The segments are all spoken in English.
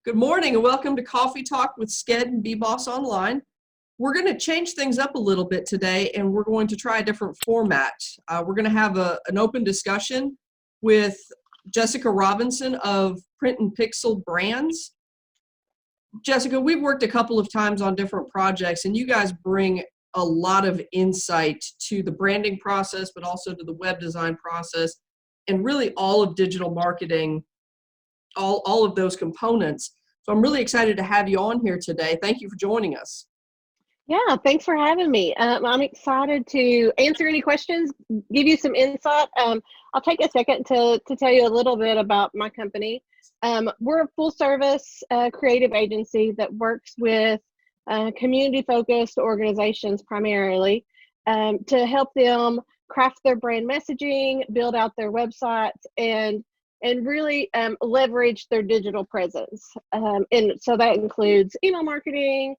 Good morning and welcome to Coffee Talk with Sked and B-Boss Online. We're going to change things up a little bit today and we're going to try a different format. We're going to have an open discussion with Jessica Robinson of P&P Brands. Jessica, we've worked a couple of times on different projects and you guys bring a lot of insight to the branding process, but also to the web design process and really all of digital marketing, all of those components. So I'm really excited to have you on here today. Thank you for joining us. Yeah, thanks for having me. I'm excited to answer any questions, give you some insight. I'll take a second to tell you a little bit about my company. We're a full-service creative agency that works with community-focused organizations primarily to help them craft their brand messaging, build out their websites, and really leverage their digital presence. And so that includes email marketing,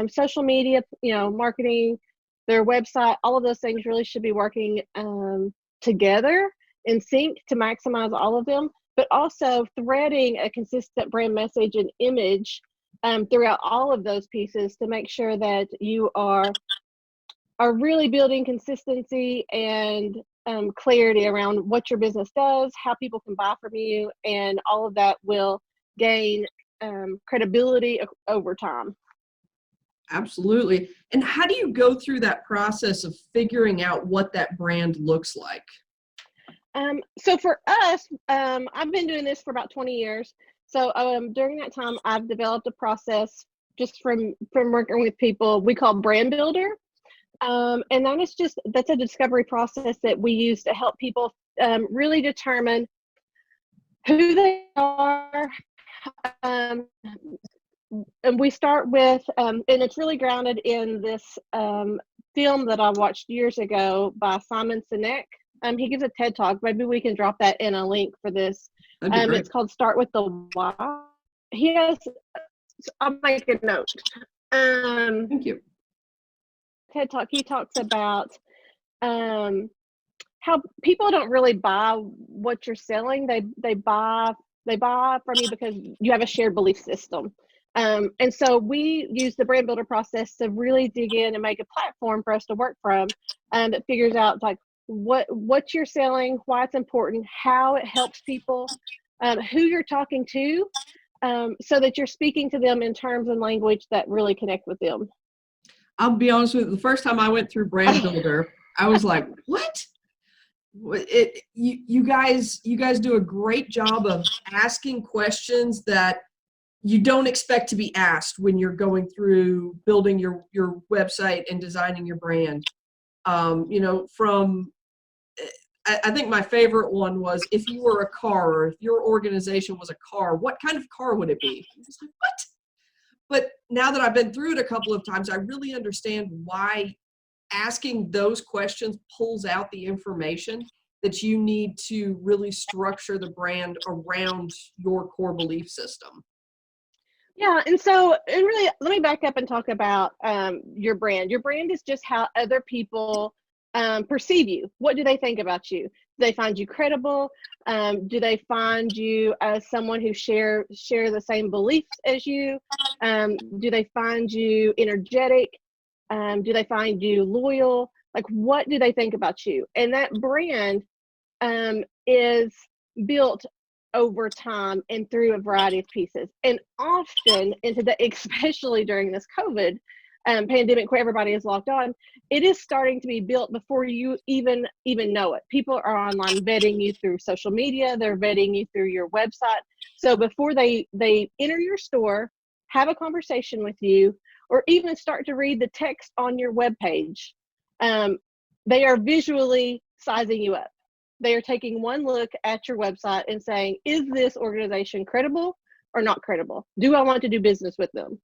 social media, marketing, their website. All of those things really should be working together in sync to maximize all of them, but also threading a consistent brand message and image throughout all of those pieces to make sure that you are really building consistency and clarity around what your business does, how people can buy from you, and all of that will gain credibility over time. Absolutely. And how do you go through that process of figuring out what that brand looks like? So for us, I've been doing this for about 20 years. So during that time, I've developed a process just from working with people we call brand builder. And that's a discovery process that we use to help people really determine who they are. And we start with, and it's really grounded in this film that I watched years ago by Simon Sinek. He gives a TED Talk. Maybe we can drop that in a link for this. It's called Start with the Why. I'll make a note. Thank you. TED Talk, he talks about how people don't really buy what you're selling. They buy from you because you have a shared belief system. And so we use the brand builder process to really dig in and make a platform for us to work from that figures out like what you're selling, why it's important, how it helps people, who you're talking to, so that you're speaking to them in terms and language that really connect with them. I'll be honest with you, the first time I went through Brand Builder, I was like, what? You guys do a great job of asking questions that you don't expect to be asked when you're going through building your website and designing your brand. I think my favorite one was, if you were a car, or if your organization was a car, what kind of car would it be? I was like, what? But now that I've been through it a couple of times, I really understand why asking those questions pulls out the information that you need to really structure the brand around your core belief system. Yeah, and really, let me back up and talk about your brand. Your brand is just how other people perceive you. What do they think about you? Do they find you credible? Do they find you as someone who share the same beliefs as you? Do they find you energetic? Do they find you loyal? Like, what do they think about you? And that brand is built over time and through a variety of pieces. And often, especially during this COVID pandemic where everybody is locked on, it is starting to be built before you even know it. People are online vetting you through social media. They're vetting you through your website. So before they enter your store, have a conversation with you, or even start to read the text on your webpage, they are visually sizing you up. They are taking one look at your website and saying, is this organization credible or not credible? Do I want to do business with them?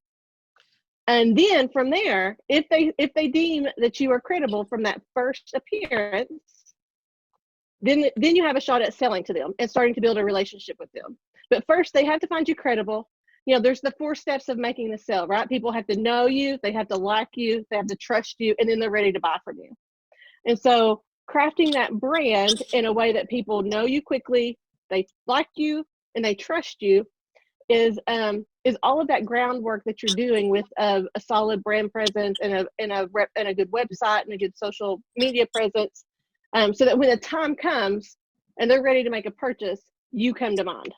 And then from there, if they deem that you are credible from that first appearance, then you have a shot at selling to them and starting to build a relationship with them. But first, they have to find you credible. There's the 4 steps of making the sale, right? People have to know you, they have to like you, they have to trust you, and then they're ready to buy from you. And so crafting that brand in a way that people know you quickly, they like you, and they trust you is all of that groundwork that you're doing with a solid brand presence and a good website and a good social media presence, so that when the time comes and they're ready to make a purchase, you come to mind.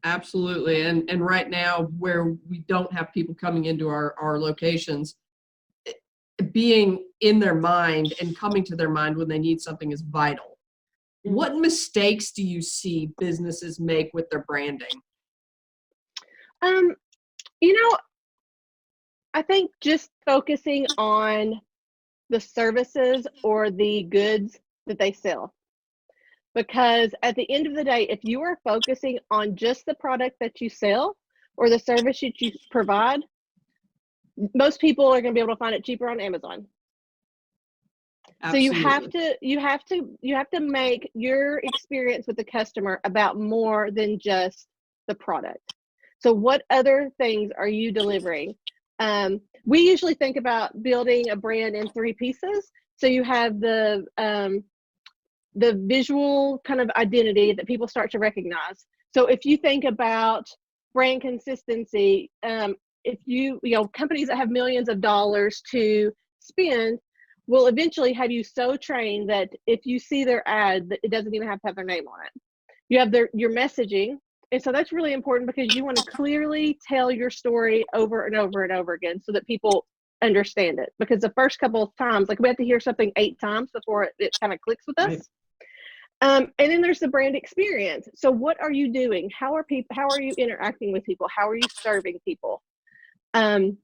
Absolutely. And right now, where we don't have people coming into our locations, being in their mind and coming to their mind when they need something is vital. What mistakes do you see businesses make with their branding? You know, I think just focusing on the services or the goods that they sell. Because at the end of the day, if you are focusing on just the product that you sell or the service that you provide, most people are going to be able to find it cheaper on Amazon. Absolutely. So you have to make your experience with the customer about more than just the product. So what other things are you delivering? We usually think about building a brand in 3 pieces. So you have the visual kind of identity that people start to recognize. So if you think about brand consistency, if you know, companies that have millions of dollars to spend will eventually have you so trained that if you see their ad, that it doesn't even have to have their name on it. You have your messaging. And so that's really important because you want to clearly tell your story over and over and over again so that people understand it. Because the first couple of times, like we have to hear something 8 times before it kind of clicks with us. Right. And then there's the brand experience. So what are you doing? How are you interacting with people? How are you serving people? And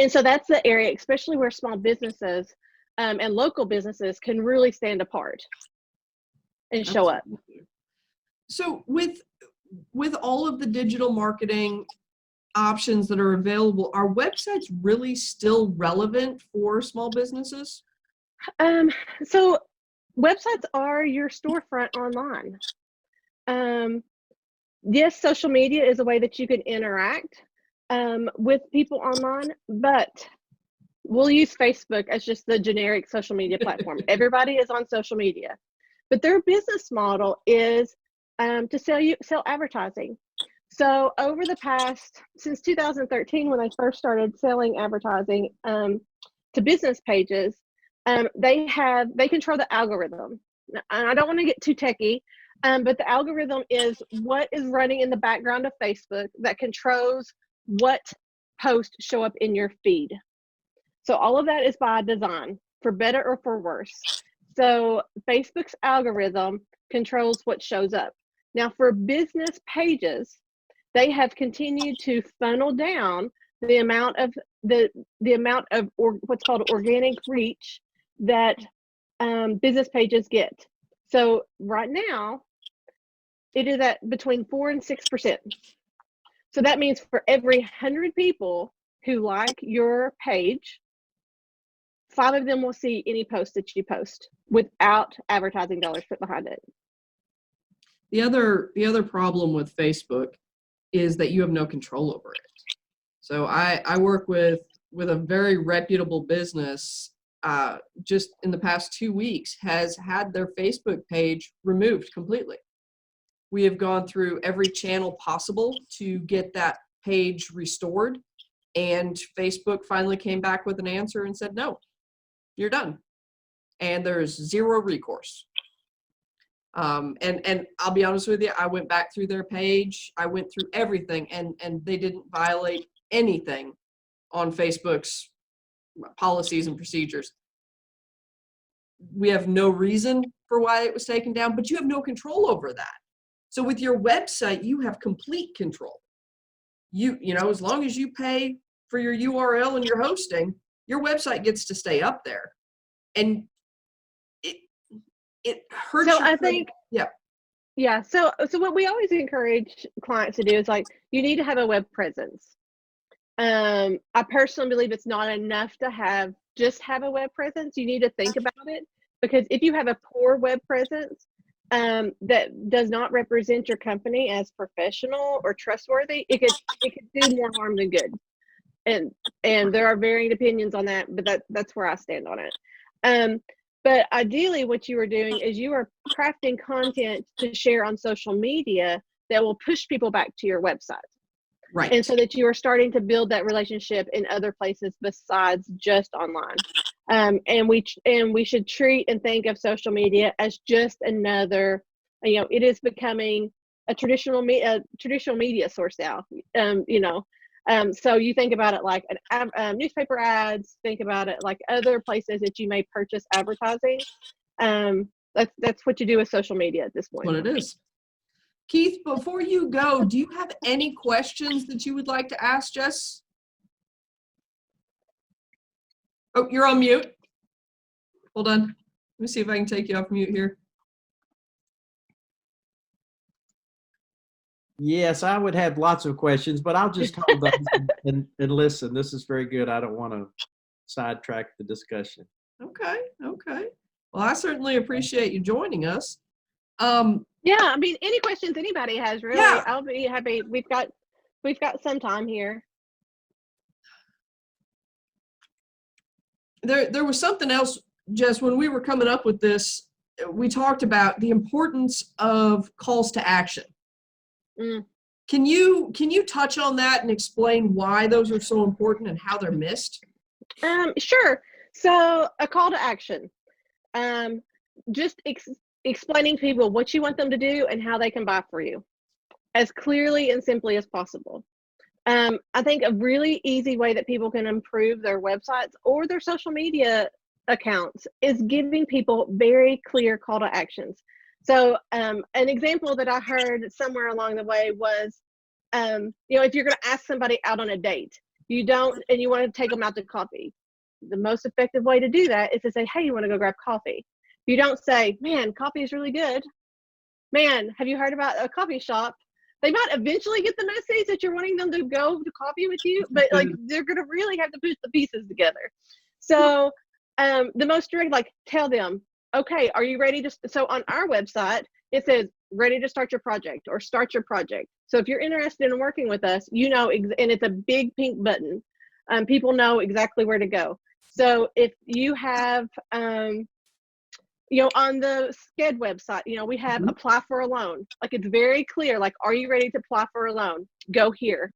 so that's the area, especially where small businesses and local businesses can really stand apart and show up. So with all of the digital marketing options that are available, are websites really still relevant for small businesses? So websites are your storefront online. Yes, social media is a way that you can interact with people online, but we'll use Facebook as just the generic social media platform. Everybody is on social media, but their business model is to sell advertising. So over the past, since 2013, when I first started selling advertising to business pages, they control the algorithm. And I don't want to get too techie, but the algorithm is what is running in the background of Facebook that controls what posts show up in your feed. So all of that is by design, for better or for worse. So Facebook's algorithm controls what shows up. Now for business pages, they have continued to funnel down the amount of what's called organic reach that business pages get. So right now, it is at between 4 and 6%. So that means for every 100 people who like your page, 5 of them will see any post that you post without advertising dollars put behind it. The other problem with Facebook is that you have no control over it. So I work with a very reputable business, just in the past 2 weeks has had their Facebook page removed completely. We have gone through every channel possible to get that page restored, and Facebook finally came back with an answer and said, no, you're done. And there's zero recourse. And I'll be honest with you, I went back through their page. I went through everything, and they didn't violate anything on Facebook's policies and procedures. We have no reason for why it was taken down, but you have no control over that. So with your website, you have complete control. You know, as long as you pay for your URL and your hosting, your website gets to stay up there. And it hurts. So I think, yeah. So what we always encourage clients to do is, like, you need to have a web presence. I personally believe it's not enough to just have a web presence. You need to think about it, because if you have a poor web presence that does not represent your company as professional or trustworthy, it could do more harm than good. And there are varying opinions on that, but that's where I stand on it. But ideally, what you are doing is you are crafting content to share on social media that will push people back to your website. And Right. so that you are starting to build that relationship in other places besides just online. And we should treat and think of social media as just another, it is becoming a traditional media source now. So you think about it like newspaper ads. Think about it like other places that you may purchase advertising. That's what you do with social media at this That's point. what it is. Keith, before you go, do you have any questions that you would like to ask Jess? Oh, you're on mute. Hold on. Let me see if I can take you off mute here. Yes, I would have lots of questions, but I'll just hold those and listen. This is very good. I don't want to sidetrack the discussion. Okay. Okay. Well, I certainly appreciate you joining us. Yeah, I mean, any questions anybody has, really, Yeah. I'll be happy. We've got some time here. There was something else, Jess, when we were coming up with this, we talked about the importance of calls to action. Mm. Can you touch on that and explain why those are so important and how they're missed? Sure. So a call to action, just explaining to people what you want them to do and how they can buy for you as clearly and simply as possible. I think a really easy way that people can improve their websites or their social media accounts is giving people very clear call to actions. So an example that I heard somewhere along the way was, if you're going to ask somebody out on a date, you want to take them out to coffee. The most effective way to do that is to say, hey, you want to go grab coffee? You don't say, man, coffee is really good. Man, have you heard about a coffee shop? They might eventually get the message that you're wanting them to go to coffee with you, but like they're going to really have to put the pieces together. So the most direct, like tell them, okay, are you ready to, so on our website, it says ready to start your project or start your project. So if you're interested in working with us, and it's a big pink button, people know exactly where to go. So if you have, on the SCED website, we have apply for a loan. Like it's very clear, like, are you ready to apply for a loan? Go here.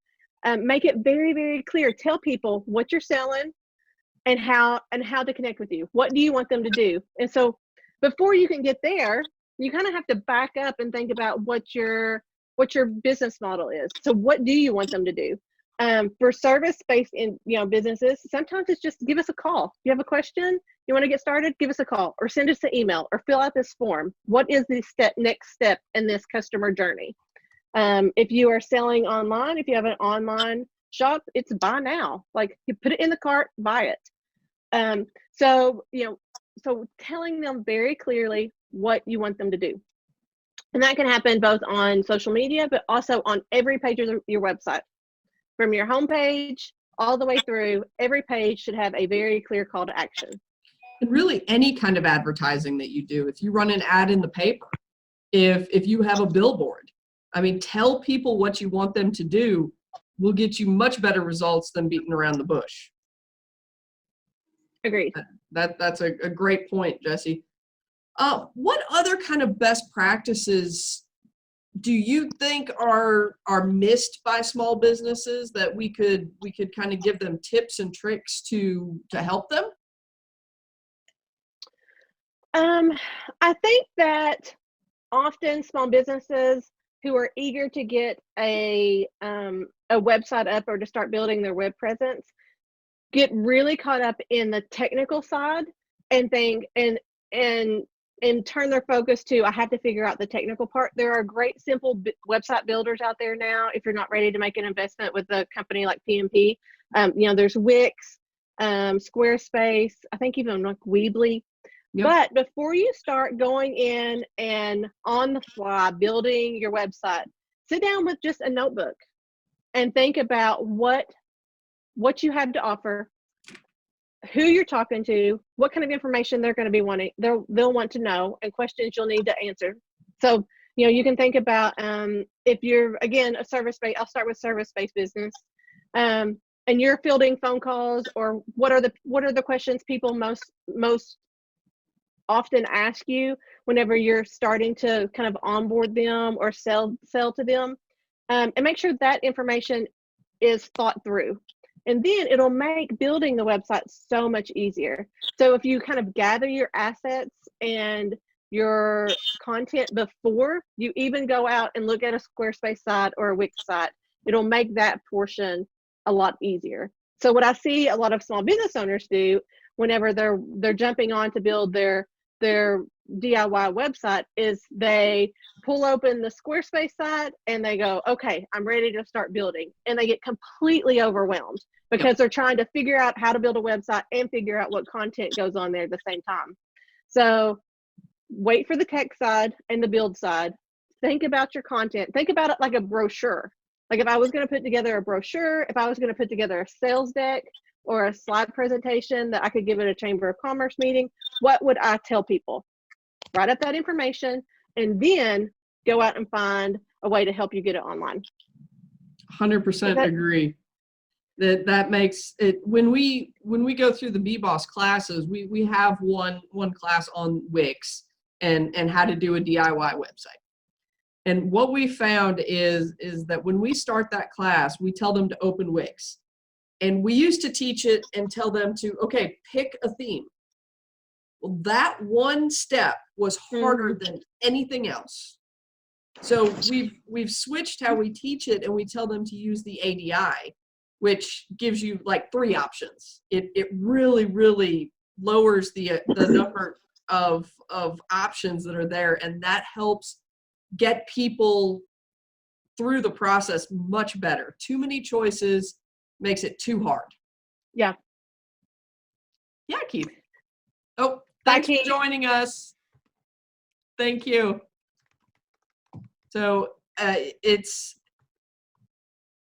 Make it very, very clear. Tell people what you're selling and how to connect with you. What do you want them to do? And so before you can get there, you kind of have to back up and think about what your business model is. So what do you want them to do? For service-based businesses, sometimes it's just give us a call. You have a question, you want to get started, give us a call or send us an email or fill out this form. What is the next step in this customer journey? If you are selling online, if you have an online shop, it's buy now. Like you put it in the cart, buy it. So telling them very clearly what you want them to do. And that can happen both on social media, but also on every page of your website. From your homepage all the way through, every page should have a very clear call to action. And really any kind of advertising that you do, if you run an ad in the paper, if you have a billboard, I mean, tell people what you want them to do will get you much better results than beating around the bush. Agreed. That's a great point, Jesse. What other kind of best practices do you think are missed by small businesses that we could kind of give them tips and tricks to help them? I think that often small businesses who are eager to get a website up or to start building their web presence get really caught up in the technical side and think and turn their focus to, I have to figure out the technical part. There are great simple website builders out there now. If you're not ready to make an investment with a company like P&P, there's Wix, Squarespace, I think even like Weebly. Yep. But before you start going in and on the fly building your website, sit down with just a notebook and think about what you have to offer, who you're talking to, what kind of information they're going to be wanting, they'll want to know, and questions you'll need to answer. So, you can think about if you're, again, a service-based, I'll start with service-based business, and you're fielding phone calls, or what are the questions people most often ask you whenever you're starting to kind of onboard them or sell to them, and make sure that information is thought through. And then it'll make building the website so much easier. So if you kind of gather your assets and your content before you even go out and look at a Squarespace site or a Wix site, it'll make that portion a lot easier. So what I see a lot of small business owners do whenever they're jumping on to build their DIY website is they pull open the Squarespace site and they go, okay, I'm ready to start building. And they get completely overwhelmed because they're trying to figure out how to build a website and figure out what content goes on there at the same time. So wait for the tech side and the build side. Think about your content. Think about it like a brochure. Like if I was going to put together a brochure, if I was going to put together a sales deck or a slide presentation that I could give at a Chamber of Commerce meeting, what would I tell people? Write up that information and then go out and find a way to help you get it online. 100% agree. That makes it, when we go through the BBOS classes, we have one class on Wix and how to do a DIY website. And what we found is that when we start that class, we tell them to open Wix. And we used to teach it and tell them to, okay, pick a theme. Well, that one step was harder than anything else. So we've switched how we teach it, and we tell them to use the ADI, which gives you like 3 options. It really, really lowers the number of options that are there, and that helps get people through the process much better. Too many choices makes it too hard. Yeah. Yeah, Keith. Oh, thanks for joining us. Thank you. So it's,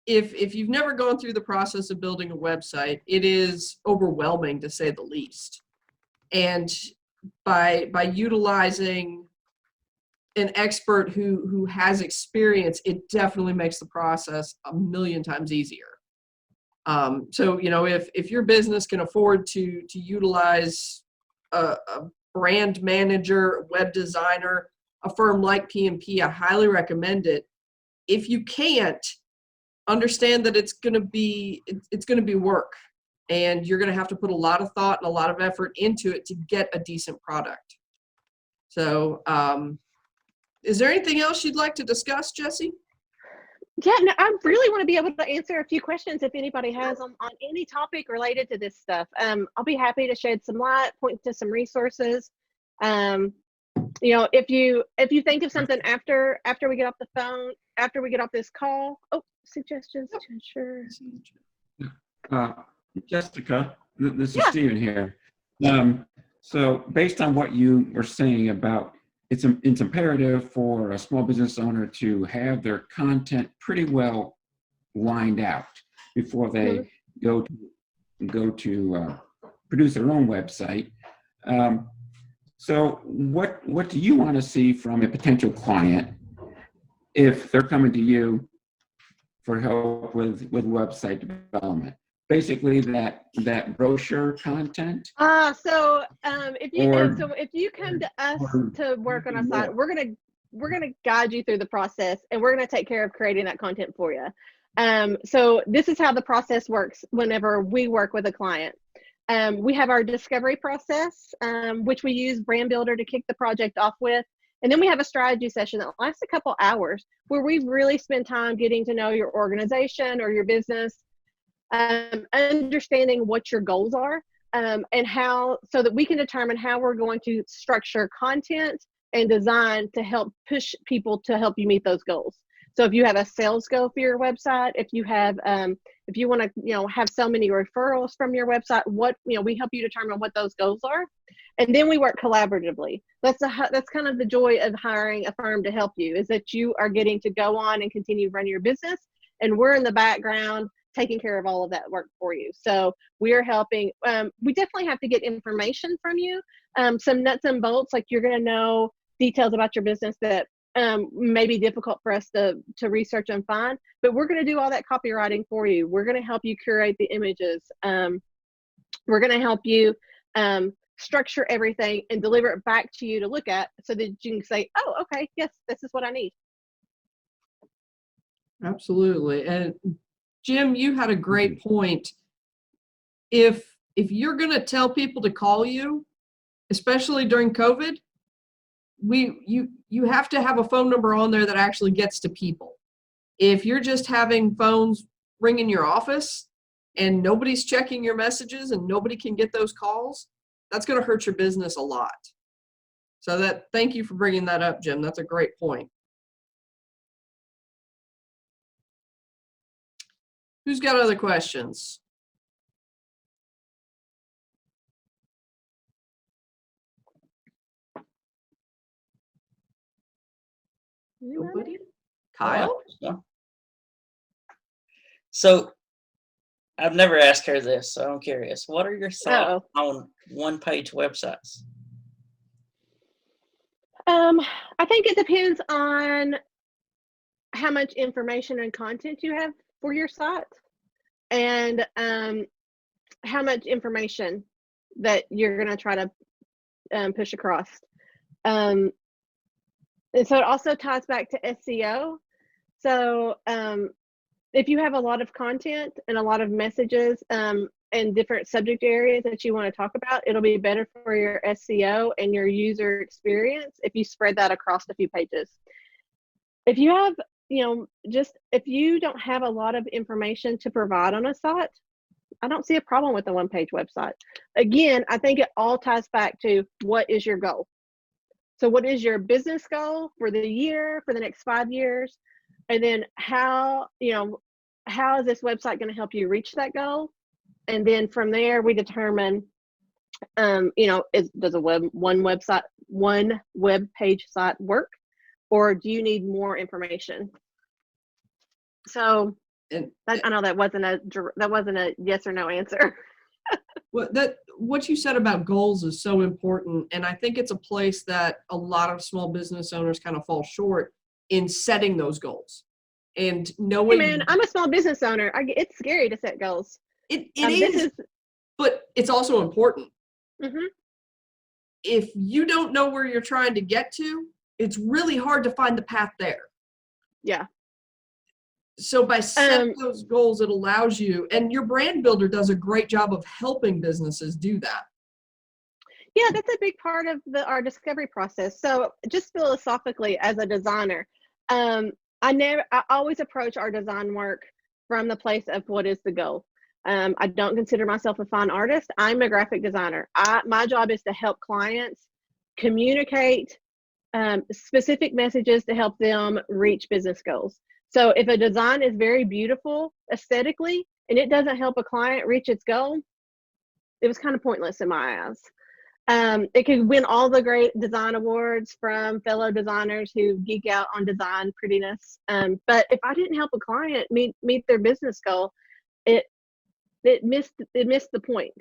if you've never gone through the process of building a website, it is overwhelming to say the least. And by utilizing an expert who has experience, it definitely makes the process a million times easier. So, you know, if your business can afford to utilize a brand manager, web designer, a firm like P&P, I highly recommend it. If you can't, understand that it's going to be work, and you're going to have to put a lot of thought and a lot of effort into it to get a decent product. So, is there anything else you'd like to discuss, Jessie? Yeah, no, I really want to be able to answer a few questions if anybody has on any topic related to this stuff. I'll be happy to shed some light, point to some resources. You know, if you think of something after we get off the phone, after we get off this call, suggestions to ensure. Jessica, this is Stephen here. So based on what you were saying about it's imperative for a small business owner to have their content pretty well lined out before they go to produce their own website. So what do you want to see from a potential client if they're coming to you for help with website development? Basically that brochure content. So if you come to us to work on a site, we're gonna guide you through the process, and we're gonna take care of creating that content for you. So this is how the process works whenever we work with a client. We have our discovery process, which we use Brand Builder to kick the project off with. And then we have a strategy session that lasts a couple hours where we really spend time getting to know your organization or your business, understanding what your goals are, and how, so that we can determine how we're going to structure content and design to help push people to help you meet those goals. So if you have a sales goal for your website, if you have, if you want to, have so many referrals from your website, we help you determine what those goals are. And then we work collaboratively. That's kind of the joy of hiring a firm to help you, is that you are getting to go on and continue running your business, and we're in the background taking care of all of that work for you. So we are helping. We definitely have to get information from you, some nuts and bolts, like you're going to know details about your business that may be difficult for us to research and find, but we're going to do all that copywriting for you. We're going to help you curate the images. We're going to help you structure everything and deliver it back to you to look at, so that you can say, oh, okay, yes, this is what I need. Absolutely. And Jim, you had a great point. If you're going to tell people to call you, especially during COVID, you have to have a phone number on there that actually gets to people. If you're just having phones ring in your office and nobody's checking your messages and nobody can get those calls, that's going to hurt your business a lot. So thank you for bringing that up, Jim. That's a great point. Who's got other questions? Nobody? Kyle? No. So I've never asked her this, so I'm curious. What are your thoughts on one-page websites? I think it depends on how much information and content you have for your site, and how much information that you're going to try to push across. And so it also ties back to SEO. So if you have a lot of content and a lot of messages and different subject areas that you want to talk about, it'll be better for your SEO and your user experience if you spread that across a few pages. If you have, if you don't have a lot of information to provide on a site, I don't see a problem with a one-page website. Again, I think it all ties back to what is your goal. So what is your business goal for the year, for the next 5 years? And then how is this website going to help you reach that goal? And then from there, we determine, does one web page site work, or do you need more information? So I know that wasn't a yes or no answer. What you said about goals is so important, and I think it's a place that a lot of small business owners kind of fall short in setting those goals and knowing. Hey man, I'm a small business owner. It's scary to set goals. It is, but it's also important. Mm-hmm. If you don't know where you're trying to get to, it's really hard to find the path there. Yeah. So by setting those goals, it allows you, and your brand builder does a great job of helping businesses do that. Yeah, that's a big part of our discovery process. So just philosophically, as a designer, I always approach our design work from the place of what is the goal. I don't consider myself a fine artist. I'm a graphic designer. My job is to help clients communicate specific messages to help them reach business goals. So if a design is very beautiful aesthetically and it doesn't help a client reach its goal, it was kind of pointless in my eyes. It could win all the great design awards from fellow designers who geek out on design prettiness. But if I didn't help a client meet their business goal, it missed the point.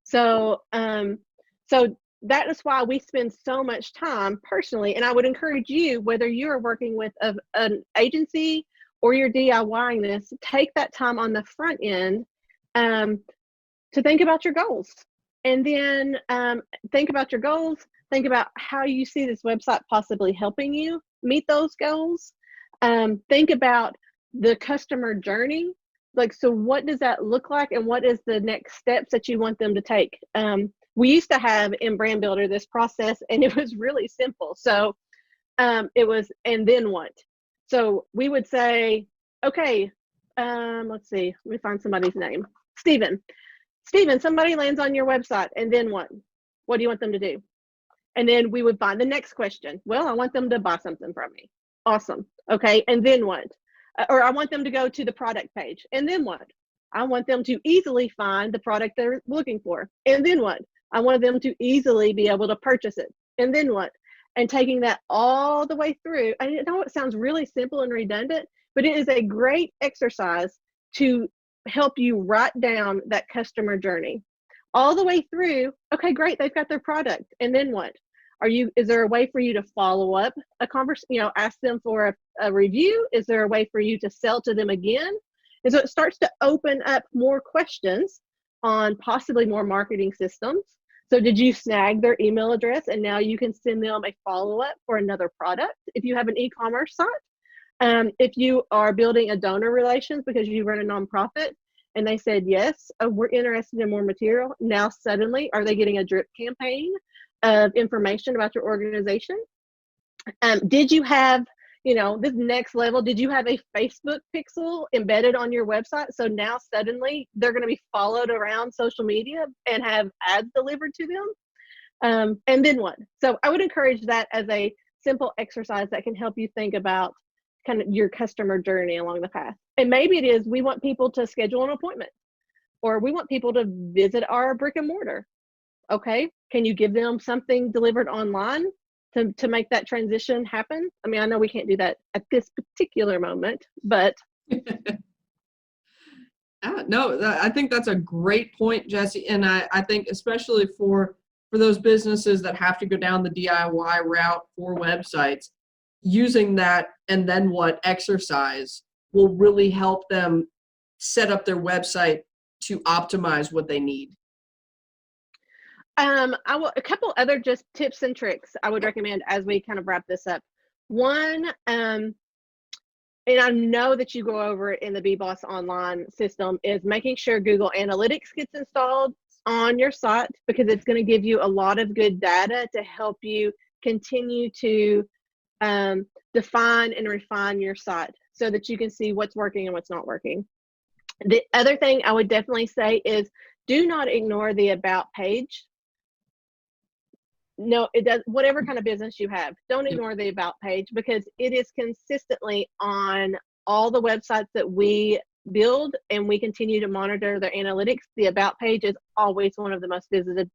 So that is why we spend so much time personally, and I would encourage you, whether you're working with an agency or you're DIYing this, take that time on the front end to think about your goals. And then think about your goals, think about how you see this website possibly helping you meet those goals. Think about the customer journey. Like, so what does that look like, and what is the next steps that you want them to take? We used to have in Brand Builder this process, and it was really simple. So it was, and then what? So we would say, okay, let's see, let me find somebody's name. Steven, somebody lands on your website, and then what? What do you want them to do? And then we would find the next question. Well, I want them to buy something from me. Awesome. Okay, and then what? Or I want them to go to the product page. And then what? I want them to easily find the product they're looking for. And then what? I want them to easily be able to purchase it. And then what? And taking that all the way through. I know it sounds really simple and redundant, but it is a great exercise to help you write down that customer journey all the way through. Okay, great, they've got their product. And then what? Is there a way for you to follow up a conversation, ask them for a review? Is there a way for you to sell to them again? And so it starts to open up more questions on possibly more marketing systems. So did you snag their email address and now you can send them a follow-up for another product if you have an e-commerce site? If you are building a donor relations because you run a nonprofit and they said, yes, we're interested in more material, now suddenly are they getting a drip campaign of information about your organization? Did you have, this next level, did you have a Facebook pixel embedded on your website? So now suddenly they're going to be followed around social media and have ads delivered to them. And then what? So I would encourage that as a simple exercise that can help you think about kind of your customer journey along the path. And maybe it is, we want people to schedule an appointment, or we want people to visit our brick and mortar. Okay, can you give them something delivered online to make that transition happen? I mean, I know we can't do that at this particular moment, but. No, I think that's a great point, Jesse. And I think especially for those businesses that have to go down the DIY route for websites, using that and then what exercise will really help them set up their website to optimize what they need. A couple other just tips and tricks I would recommend as we kind of wrap this up. One, and I know that you go over it in the BBoss online system, is making sure Google Analytics gets installed on your site, because it's going to give you a lot of good data to help you continue to define and refine your site so that you can see what's working and what's not working. The other thing I would definitely say is, do not ignore the about page. No, it does. Whatever kind of business you have, don't ignore the about page, because it is consistently on all the websites that we build and we continue to monitor their analytics. The about page is always one of the most visited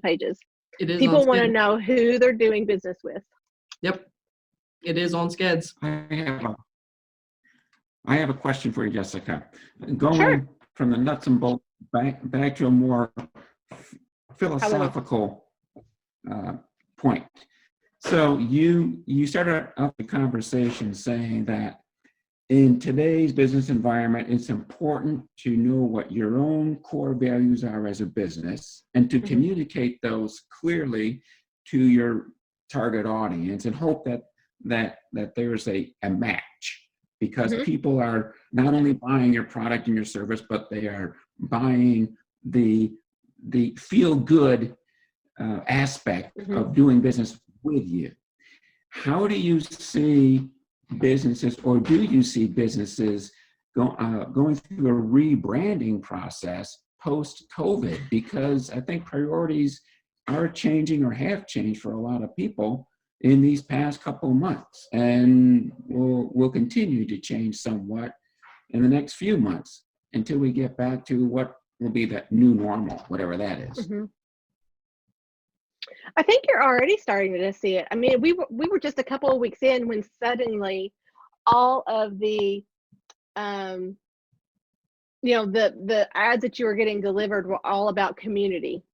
pages. It is. People want to know who they're doing business with. Yep, it is on Skeds. I have a question for you, Jessica. Going Sure. from the nuts and bolts back to a more philosophical point. So you started up the conversation saying that in today's business environment, it's important to know what your own core values are as a business and to communicate those clearly to your target audience, and hope that there's a match, because people are not only buying your product and your service, but they are buying the feel good aspect of doing business with you. How do you see businesses, or do you see businesses going through a rebranding process post-COVID? Because I think priorities are changing, or have changed for a lot of people in these past couple of months, and will continue to change somewhat in the next few months until we get back to what will be that new normal, whatever that is. I think you're already starting to see it. I mean, we were just a couple of weeks in when suddenly all of the the ads that you were getting delivered were all about community.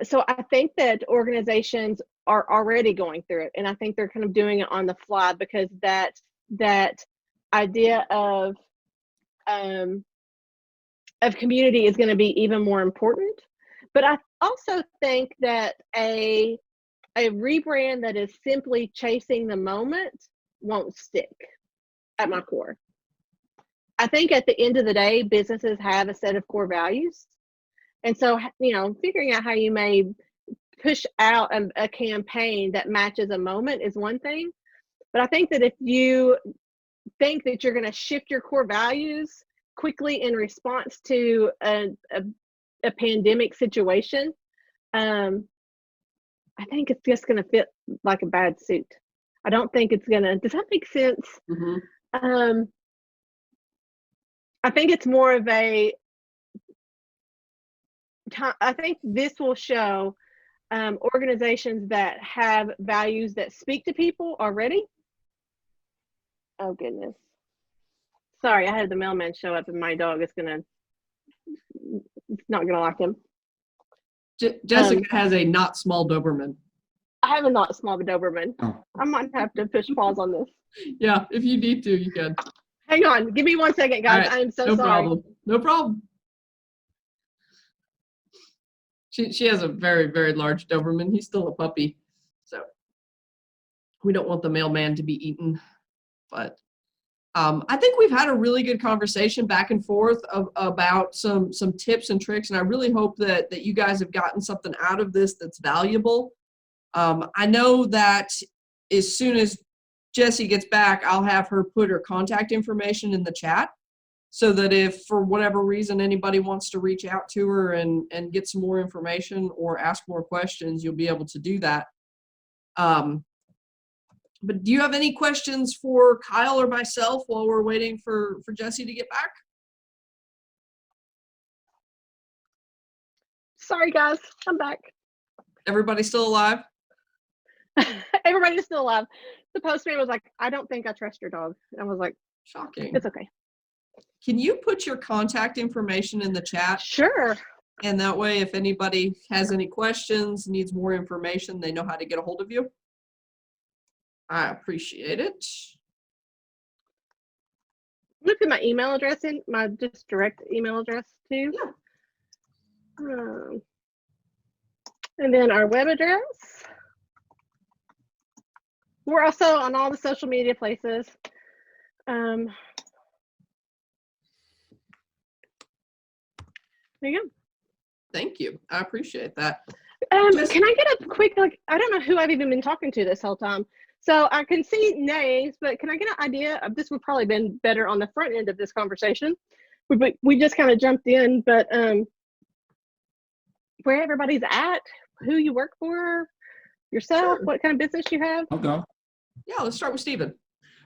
So I think that organizations are already going through it, and I think they're kind of doing it on the fly, because that idea of community is going to be even more important. But I also think that a rebrand that is simply chasing the moment won't stick at my core. I think at the end of the day, businesses have a set of core values. And so, figuring out how you may push out a campaign that matches a moment is one thing. But I think that if you think that you're going to shift your core values quickly in response to a pandemic situation, I think it's just going to fit like a bad suit. I don't think it's going to. Does that make sense? I think it's more of I think this will show organizations that have values that speak to people already. Oh, goodness. Sorry, I had the mailman show up, and my dog is not going to like him. Jessica has a not small Doberman. I have a not small Doberman. I might have to push pause on this. Yeah, if you need to, you can. Hang on. Give me 1 second, guys. Right. I am so no sorry. Problem. No problem. She has a very, very large Doberman. He's still a puppy. So we don't want the mailman to be eaten. But I think we've had a really good conversation back and forth about some tips and tricks, and I really hope that you guys have gotten something out of this that's valuable. I know that as soon as Jessie gets back, I'll have her put her contact information in the chat so that if for whatever reason anybody wants to reach out to her and get some more information or ask more questions, you'll be able to do that. But do you have any questions for Kyle or myself while we're waiting for Jessie to get back? Sorry, guys. I'm back. Everybody still alive? Everybody's still alive. The postman was like, I don't think I trust your dog. And I was like, Shocking. it's okay. Can you put your contact information in the chat? Sure. And that way, if anybody has any questions, needs more information, they know how to get a hold of you. I appreciate it. Look at my email address in my just direct email address too. Yeah. And then our web address. We're also on all the social media places. There you go. Thank you. I appreciate that. Can I get a quick, like, I don't know who I've even been talking to this whole time. So I can see names, but can I get an idea of, this would probably been better on the front end of this conversation. We just kind of jumped in, but where everybody's at, who you work for, yourself, Sure. what kind of business you have. I'll go. Yeah, let's start with Stephen.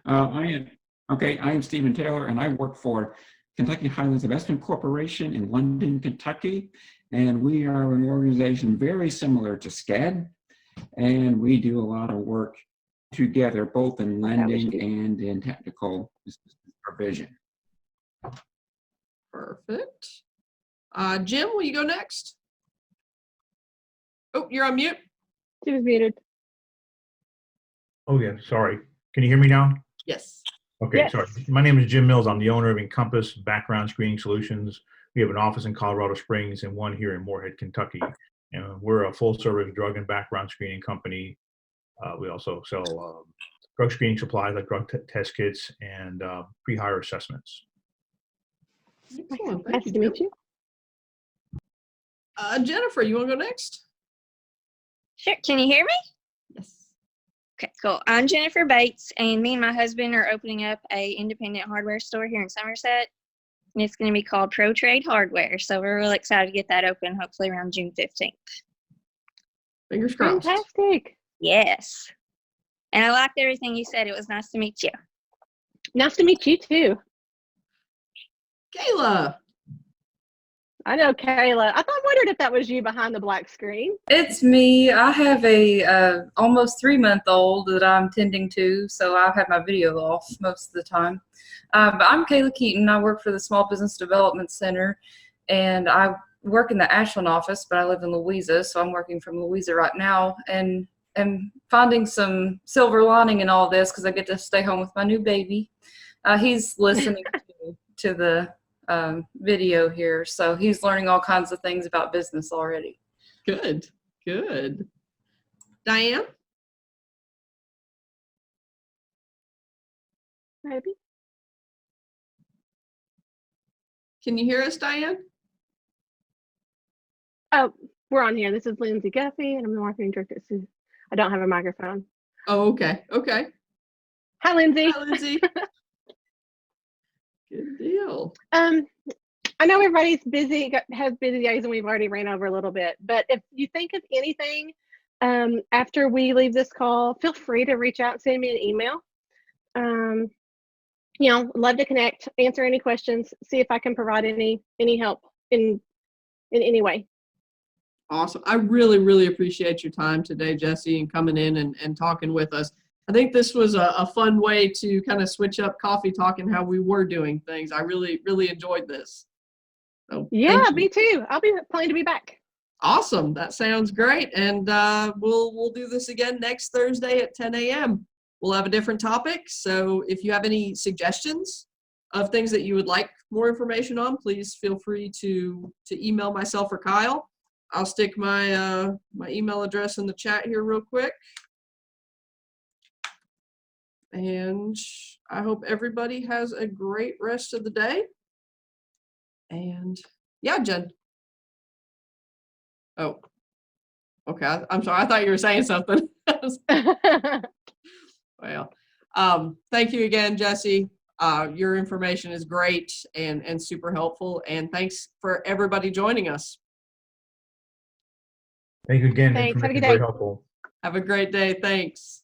I am Stephen Taylor, and I work for Kentucky Highlands Investment Corporation in London, Kentucky. And we are an organization very similar to SCAD. And we do a lot of work together, both in lending and in technical provision. Perfect. Jim, will you go next? Oh, you're on mute. She was muted. Oh, yeah, sorry. Can you hear me now? Yes. Okay, Yes. sorry. My name is Jim Mills. I'm the owner of Encompass Background Screening Solutions. We have an office in Colorado Springs and one here in Moorhead, Kentucky. And we're a full-service drug and background screening company. We also sell drug screening supplies like drug test kits and pre-hire assessments. Excellent. Nice Thank to meet you. Jennifer, you want to go next? Sure. Can you hear me? Yes. Okay, cool. I'm Jennifer Bates, and me and my husband are opening up a independent hardware store here in Somerset, and it's going to be called Pro Trade Hardware. So we're really excited to get that open, hopefully around June 15th. Fingers crossed. Fantastic. Yes. And I liked everything you said. It was nice to meet you. Nice to meet you too. Kayla. I know Kayla. I wondered if that was you behind the black screen. It's me. I have a almost 3-month-old that I'm tending to, so I've had my video off most of the time. But I'm Kayla Keaton. I work for the Small Business Development Center, and I work in the Ashland office, but I live in Louisa, so I'm working from Louisa right now, and finding some silver lining in all this because I get to stay home with my new baby. He's listening to the video here, so he's learning all kinds of things about business already. Good. Good. Diane? Maybe. Can you hear us, Diane? Oh, we're on here. This is Lindsay Guffey, and I'm the marketing director. I don't have a microphone. Oh, okay. Okay. Hi, Lindsay. Hi, Lindsay. Good deal. I know everybody's busy, has busy days, and we've already ran over a little bit. But if you think of anything after we leave this call, feel free to reach out and send me an email. Love to connect, answer any questions, see if I can provide any help in any way. Awesome. I really, really appreciate your time today, Jessie, and coming in and talking with us. I think this was a fun way to kind of switch up coffee talk and how we were doing things. I really, really enjoyed this. So, yeah, me too. I'll be planning to be back. Awesome. That sounds great. And we'll do this again next Thursday at 10 a.m. We'll have a different topic. So if you have any suggestions of things that you would like more information on, please feel free to email myself or Kyle. I'll stick my my email address in the chat here real quick. And I hope everybody has a great rest of the day. And yeah, Jen. Oh, okay. I'm sorry. I thought you were saying something. Well, thank you again, Jesse. Your information is great and super helpful. And thanks for everybody joining us. Thank you again. Thanks. Have a Information good very day. helpful. Have a great day. Thanks.